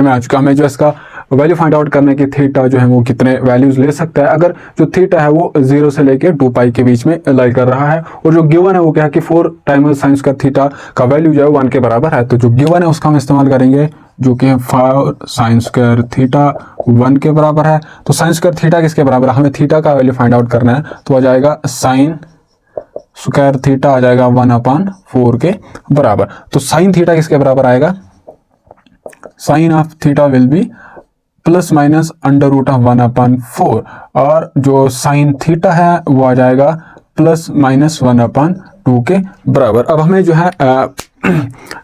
में आ चुका। हमें जो इसका वैल्यू फाइंड आउट करने की थीटा जो है वो कितने वैल्यूज ले सकता है, अगर जो थीटा है वो 0 से लेके 2 पाई के बीच में लाई कर रहा है, और जो गिवन है वो क्या है कि 4 टाइम्स साइन स्क्वायर थीटा का वैल्यू जो है 1 के बराबर है। तो जो गिवन है उसका हम इस्तेमाल करेंगे, जो कि 4 साइन स्क्वायर थीटा 1 के बराबर है। तो साइन स्क्वायर थीटा किसके बराबर है, हमें थीटा का वैल्यू फाइंड आउट करना है, तो आ जाएगा साइन स्क्वायर थीटा आ जाएगा 1/4 के बराबर। तो साइन थीटा किसके बराबर आएगा, sine of theta will be plus minus √1/4, और जो साइन थीटा है वो आ जाएगा प्लस माइनस 1/2 के बराबर। अब हमें जो है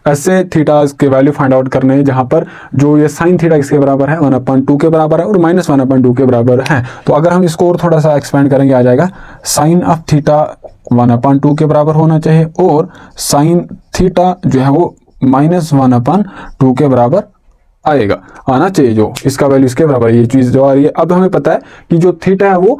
ऐसे थीटास के वैल्यू फाइंड आउट करने हैं जहां पर जो ये साइन थीटा किसके बराबर है, 1/2 के बराबर है और माइनस 1/2 के बराबर है। तो अगर हम इसको और थोड़ा सा एक्सपेंड करेंगे, आ जाएगा साइन ऑफ थीटा 1/2 के बराबर होना चाहिए, और साइन थीटा जो है वो माइनस 1/2 के बराबर आएगा, आना चाहिए, जो इसका वैल्यू इसके बराबर है, ये चीज जो आ रही है। अब हमें पता है कि जो थीटा है वो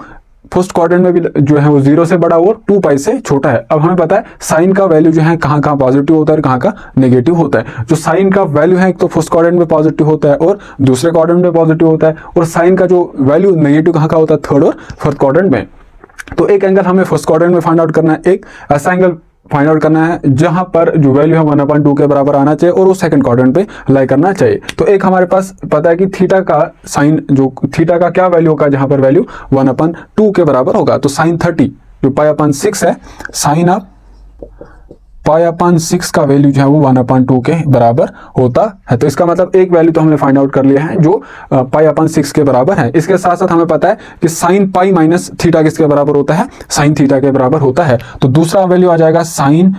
फर्स्ट क्वाड्रेंट में भी जो है वो 0 से बड़ा और 2 पाई से छोटा है। अब हमें पता है साइन का वैल्यू जो है कहाँ कहाँ पॉजिटिव होता है और कहाँ का नेगेटिव होता है। जो साइन का वैल्यू है एक तो फर्स्ट क्वाड्रेंट में पॉजिटिव होता है और दूसरे क्वाड्रेंट में पॉजिटिव होता है, और साइन का जो वैल्यू नेगेटिव कहाँ का होता है, थर्ड और फोर्थ क्वाड्रेंट में। तो एक एंगल हमें फर्स्ट क्वाड्रेंट में फाइंड आउट करना है, एक ऐसा एंगल फाइंड आउट करना है जहां पर जो वैल्यू है 1/2 के बराबर आना चाहिए और वो सेकंड क्वाड्रेंट पे लाई करना चाहिए। तो एक हमारे पास पता है कि थीटा का साइन, जो थीटा का क्या वैल्यू होगा जहां पर वैल्यू 1/2 के बराबर होगा। तो साइन 30 जो π/6 है, साइन ऑफ π/6 का वैल्यू जो है वो 1/2 के बराबर होता है। तो इसका मतलब एक वैल्यू तो हमने फाइंड आउट कर लिया है जो π/6 के बराबर है। इसके साथ साथ हमें पता है कि साइन पाई माइनस थीटा किसके बराबर होता है, साइन थीटा के बराबर होता है। तो दूसरा वैल्यू आ जाएगा साइन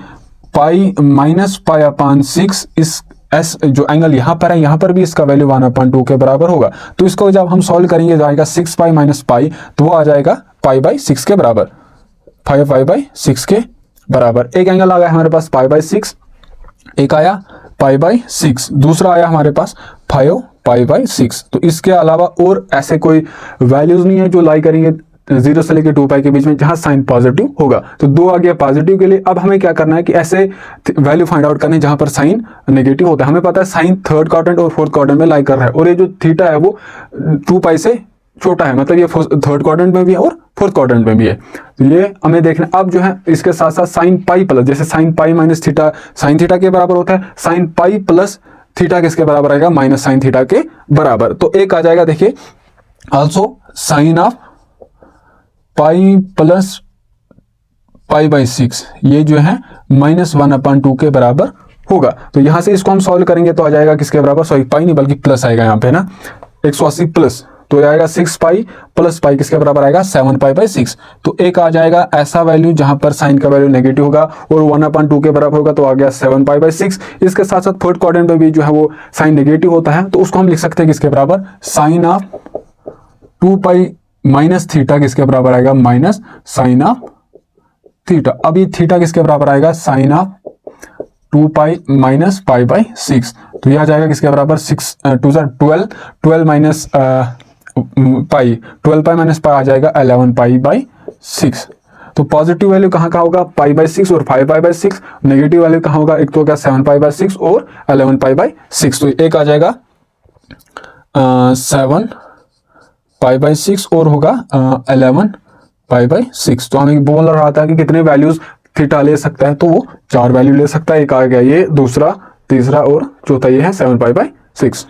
पाई माइनस π/6, इस एस जो एंगल यहाँ पर है, यहाँ पर भी इसका वैल्यू 1/2 के बराबर होगा। तो इसको जब हम सॉल्व करेंगे तो आएगा 6 पाई माइनस पाई, तो वो आ जाएगा π/6 के बराबर, 5 π/6 के बराबर। एक एंगल आ गया हमारे पास π/6, एक आया π/6, दूसरा आया हमारे पास 5 π/6। तो इसके अलावा और ऐसे कोई वैल्यूज नहीं है जो लाई करेंगे 0 से लेकर 2 पाई के बीच में जहां साइन पॉजिटिव होगा। तो 2 आ गया पॉजिटिव के लिए। अब हमें क्या करना है कि ऐसे वैल्यू फाइंड आउट करने जहां पर साइन नेगेटिव होता है। हमें पता है साइन थर्ड क्वाड्रेंट और फोर्थ क्वाड्रेंट में लाई कर रहा है, और ये जो थीटा है वो 2 पाई से छोटा है, मतलब ये थर्ड क्वाड्रेंट में भी है और फोर्थ क्वाड्रेंट में भी है। तो ये हमें देखना। अब जो है इसके साथ साथ साइन पाई प्लस, जैसे sine pi minus theta sine theta के बराबर होता है, साइन पाई प्लस थीटा किसके बराबर आएगा, माइनस साइन थीटा के बराबर। तो एक आ जाएगा, देखिए also sine of pi plus π/6, ये जो है माइनस 1/2 के बराबर होगा। तो यहां से इसको हम सॉल्व करेंगे तो आ जाएगा किसके बराबर, सॉरी पाई नहीं बल्कि प्लस आएगा यहाँ पे ना, 180 प्लस, तो आएगा 6 पाई प्लस पाई किसके बराबर आएगा, 7 π/6। तो एक आ जाएगा ऐसा वैल्यू जहां पर साइन का वैल्यू नेगेटिव होगा और 1/2 के बराबर होगा, तो आ गया 7 π/6। इसके साथ साथ थर्ड क्वाड्रेंट में भी जो है वो साइन नेगेटिव होता है, तो उसको हम लिख सकते हैं किसके बराबर, sine of 2 pi minus theta किसके बराबर आएगा, माइनस साइन ऑफ थीटा। अब ये थीटा किसके बराबर आएगा, साइन ऑफ 2 पाई माइनस π/6। तो ये आ जाएगा किसके बराबर, 6 2 12, 12 minus pi, 12 pi minus pi आ जाएगा 11 π/6। तो पॉजिटिव वैल्यू कहाँ का होगा, π/6 और 5 π/6। नेगेटिव वैल्यू कहाँ होगा, एक तो होगा 7 π/6 और 11 π/6। तो एक आ जाएगा 7 π/6 और होगा 11 π/6। तो हमें बोल रहा था कि कितने वैल्यूज थीटा ले सकता है, तो वो 4 वैल्यू ले सकता है। एक आ गया ये, दूसरा, तीसरा और चौथा ये है 7 π/6।